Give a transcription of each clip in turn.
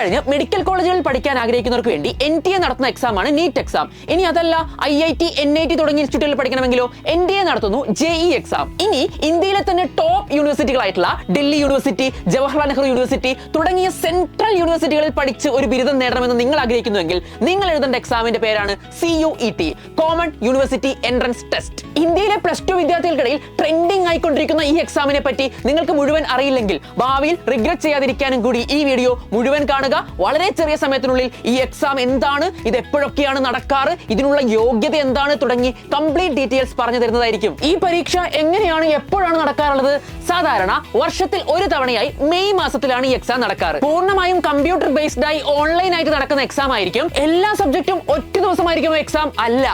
കഴിഞ്ഞ് മെഡിക്കൽ കോളേജുകളിൽ പഠിക്കാൻ ആഗ്രഹിക്കുന്നവർക്ക് വേണ്ടി NTA നടത്തുന്ന എക്സാമാണ് നീറ്റ് എക്സാം. ഇനി അതല്ല IIT, NIT തുടങ്ങിയ ഇൻസ്റ്റിറ്റ്യൂട്ടിൽ പഠിക്കണമെങ്കിലോ NDA നടത്തുന്നു JEE എക്സാം. ഇനി ഇന്ത്യയിലെ തന്നെ ടോപ്പ് യൂണിവേഴ്സിറ്റികളായിട്ടുള്ള ഡൽഹി യൂണിവേഴ്സിറ്റി, ജവഹർലാൽ നെഹ്റു യൂണിവേഴ്സിറ്റി തുടങ്ങിയ സെൻട്രൽ യൂണിവേഴ്സിറ്റികളിൽ പഠിച്ച് ഒരു ബിരുദം നേടണമെന്ന് നിങ്ങൾ ആഗ്രഹിക്കുന്നുവെങ്കിൽ നിങ്ങൾ എഴുതേണ്ട എക്സാമിന്റെ പേരാണ് CUET, common university entrance test. ഇന്ത്യയിലെ +2 വിദ്യാർത്ഥികൾക്കിടയിൽ ട്രെൻഡിംഗ് ആയിക്കൊണ്ടിരിക്കുന്ന ഈ എക്സാമിനെ പറ്റി നിങ്ങൾക്ക് മുഴുവൻ അറിയില്ലെങ്കിൽ ഭാവിയിൽ റിഗ്രറ്റ് ചെയ്യാതിരിക്കാനും കൂടി ഈ വീഡിയോ മുഴുവൻ കാണുക. വളരെ ചെറിയ സമയത്തിനുള്ളിൽ ഈ എക്സാം എന്താണ്, ഇത് എപ്പോഴൊക്കെയാണ് നടക്കാറ്, ഇതിനുള്ള യോഗ്യത എന്താണ് തുടങ്ങി കംപ്ലീറ്റ് ഡീറ്റെയിൽസ് പറഞ്ഞു തരുന്നതായിരിക്കും. ഈ പരീക്ഷ എങ്ങനെയാണ്, എപ്പോഴാണ് നടക്കാറുള്ളത്? സാധാരണ വർഷത്തിൽ ഒരു തവണയായി മെയ് മാസത്തിലാണ് ഈ എക്സാം നടക്കാറ്. പൂർണ്ണമായും കമ്പ്യൂട്ടർ ബേസ്ഡ് ആയി ഓൺലൈൻ ആയിട്ട് നടക്കുന്ന എക്സാം ആയിരിക്കും. എല്ലാ സബ്ജക്റ്റും ഒറ്റ ദിവസമായിരിക്കും എക്സാം അല്ല.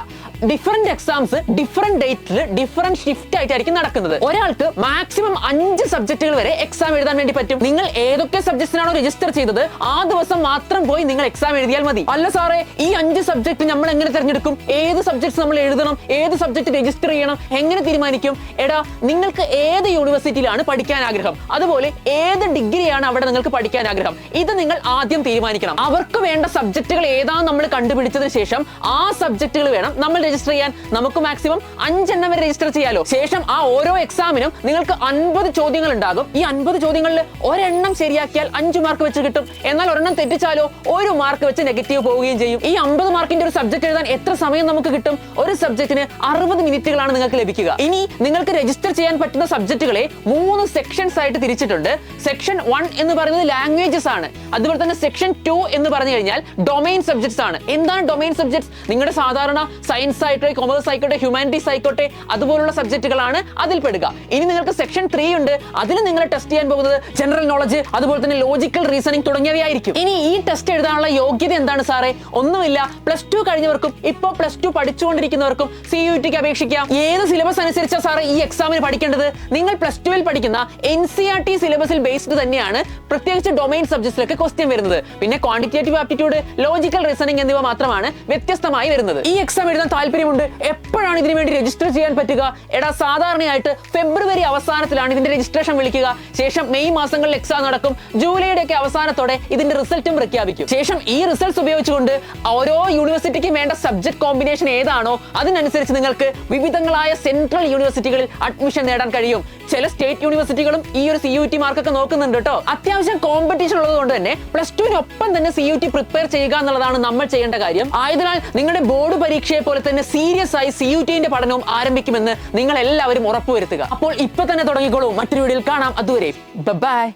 ഡിഫറെന്റ് എക്സാംസ് ഡിഫറെന്റ് ഡേറ്റിൽ ഡിഫറെന്റ് ഷിഫ്റ്റ് ആയിട്ടായിരിക്കും നടക്കുന്നത്. ഒരാൾക്ക് മാക്സിമം 5 സബ്ജക്റ്റുകൾ വരെ എക്സാം എഴുതാൻ വേണ്ടി പറ്റും. നിങ്ങൾ ഏതൊക്കെ സബ്ജക്ട്സിനാണോ രജിസ്റ്റർ ചെയ്തത് ആ ദിവസം മാത്രം പോയി നിങ്ങൾ എക്സാം എഴുതിയാൽ മതി. അല്ല സാറേ, ഈ 5 സബ്ജക്ട് നമ്മൾ എങ്ങനെ തിരഞ്ഞെടുക്കും? ഏത് സബ്ജക്ട്സ് നമ്മൾ എഴുതണം, ഏത് സബ്ജക്ട് രജിസ്റ്റർ ചെയ്യണം, എങ്ങനെ തീരുമാനിക്കും? എടാ, നിങ്ങൾക്ക് ഏത് യൂണിവേഴ്സിറ്റിയിലാണ് പഠിക്കാൻ ആഗ്രഹം, അതുപോലെ ഏത് ഡിഗ്രിയാണ് അവിടെ നിങ്ങൾക്ക് പഠിക്കാൻ ആഗ്രഹം, ഇത് നിങ്ങൾ ആദ്യം തീരുമാനിക്കണം. അവർക്ക് വേണ്ട സബ്ജക്റ്റുകൾ ഏതാണെന്ന് നമ്മൾ കണ്ടുപിടിച്ചതിന് ശേഷം ആ സബ്ജക്റ്റുകൾ വേണം നമ്മൾ രജിസ്റ്റർ ചെയ്യാൻ. നമുക്ക് മാക്സിമം 5 എണ്ണം വരെ രജിസ്റ്റർ ചെയ്യാലോ. ശേഷം ആ ഓരോ എക്സാമിനും നിങ്ങൾക്ക് 50 ചോദ്യങ്ങൾ ഉണ്ടാകും. ഈ 50 ചോദ്യങ്ങളിൽ ഒരെണ്ണം ശരിയാക്കിയാൽ 5 മാർക്ക് വെച്ച് കിട്ടും. എന്നാൽ ഒരെണ്ണം തെറ്റിച്ചാലോ 1 മാർക്ക് വെച്ച് നെഗറ്റീവ് പോവുകയും ചെയ്യും. ഈ 50 മാർക്കിന്റെ ഒരു സബ്ജക്ട് എഴുതാൻ എത്ര സമയം നമുക്ക് കിട്ടും? ഒരു സബ്ജക്റ്റിന് 60 മിനിറ്റുകളാണ് നിങ്ങൾക്ക് ലഭിക്കുക. ഇനി നിങ്ങൾക്ക് രജിസ്റ്റർ ചെയ്യാൻ പറ്റുന്ന സബ്ജക്റ്റുകളെ 3 സെക്ഷൻസ് ആയിട്ട് തിരിച്ചിട്ടുണ്ട്. സെക്ഷൻ 1 എന്ന് പറയുന്നത് ലാംഗ്വേജസ് ആണ്. അതുപോലെ തന്നെ സെക്ഷൻ 2 എന്ന് പറഞ്ഞു കഴിഞ്ഞാൽ ഡൊമൈൻ സബ്ജക്ട്സ് ആണ്. എന്താണ് ഡൊമൈൻ സബ്ജക്ട്സ്? നിങ്ങളുടെ സാധാരണ സയൻസ് ആയിക്കോട്ടെ, കൊമേഴ്സ് ആയിക്കോട്ടെ, ഹ്യൂമാനിറ്റീസ് ആയിക്കോട്ടെ, അതുപോലുള്ള സബ്ജക്റ്റുകളാണ് അതിൽ പെടുക. ഇനി നിങ്ങൾക്ക് സെക്ഷൻ 3 ഉണ്ട്. അതിൽ നിങ്ങൾ ടെസ്റ്റ് ചെയ്യാൻ പോകുന്നത് ജനറൽ നോളജ്, അതുപോലെ തന്നെ ലോജിക്കൽ റീസണിംഗ് തുടങ്ങിയവയായിരിക്കും. ഇനി ഈ ടെസ്റ്റ് എഴുതാനുള്ള യോഗ്യത എന്താണ് സാറേ? ഒന്നുമില്ല. +2 കഴിഞ്ഞവർക്കും ഇപ്പോൾ +2 പഠിച്ചുകൊണ്ടിരിക്കുന്നവർക്കും CUETക്ക് അപേക്ഷിക്കാം. ഏത് സിലബസ് അനുസരിച്ചാണ് സാറേ ഈ എക്സാമിന് പഠിക്കേണ്ടത്? നിങ്ങൾ +2 പഠിക്കുന്ന NCERT സിലബസിൽ ബേസ്ഡ് തന്നെയാണ് പ്രത്യേകിച്ച് ഡൊമൈൻ സബ്ജക്ട്സിലൊക്കെ ക്വസ്റ്റ്യൻ വരുന്നത്. പിന്നെ ക്വാണ്ടിറ്റേറ്റീവ് ആപ്റ്റിറ്റ്യൂഡ്, ലോജിക്കൽ റീസണിംഗ് എന്നിവ മാത്രമാണ് വ്യത്യസ്തമായി വരുന്നത്. ഈ എക്സാം എഴുതാൻ താല്പര്യമുണ്ട്. എപ്പോഴാണ് ഇതിനു വേണ്ടി രജിസ്റ്റർ ചെയ്യാൻ പറ്റുക? എടാ, സാധാരണയായിട്ട് ഫെബ്രുവരി അവസാനത്തിലാണ് ഇതിന്റെ രജിസ്ട്രേഷൻ വിളിക്കുക. ശേഷം മെയ് മാസങ്ങളിൽ എക്സാം നടക്കും. ജൂലൈയുടെ ഒക്കെ അവസാനത്തോടെ ഇതിന്റെ റിസൾട്ടും പ്രഖ്യാപിക്കും. ശേഷം ഈ റിസൾട്ട്സ് ഉപയോഗിച്ചുകൊണ്ട് ഓരോ യൂണിവേഴ്സിറ്റിക്കും വേണ്ട സബ്ജക്ട് കോമ്പിനേഷൻ ഏതാണോ അതിനനുസരിച്ച് നിങ്ങൾക്ക് വിവിധങ്ങളായ സെൻട്രൽ യൂണിവേഴ്സിറ്റികളിൽ അഡ്മിഷൻ നേടാൻ കഴിയും. ചില സ്റ്റേറ്റ് യൂണിവേഴ്സിറ്റികളും ഈ ഒരു CUET മാർക്കൊക്കെ നോക്കുന്നുണ്ട് കേട്ടോ. അത്യാവശ്യം കോമ്പറ്റീഷൻ ഉള്ളത് കൊണ്ട് തന്നെ +2നൊപ്പം തന്നെ CUET പ്രിപ്പയർ ചെയ്യുക എന്നുള്ളതാണ് നമ്മൾ ചെയ്യേണ്ട കാര്യം. ആയതിനാൽ നിങ്ങളുടെ ബോർഡ് പരീക്ഷയെ പോലെ തന്നെ സീരിയസ് ആയി CUETന്റെ പഠനവും ആരംഭിക്കുമെന്ന് നിങ്ങൾ എല്ലാവരും ഉറപ്പുവരുത്തുക. അപ്പോൾ ഇപ്പൊ തന്നെ തുടങ്ങിക്കോളൂ. മറ്റൊരു വീഡിയോയിൽ കാണാം. അതുവരെ ബൈ.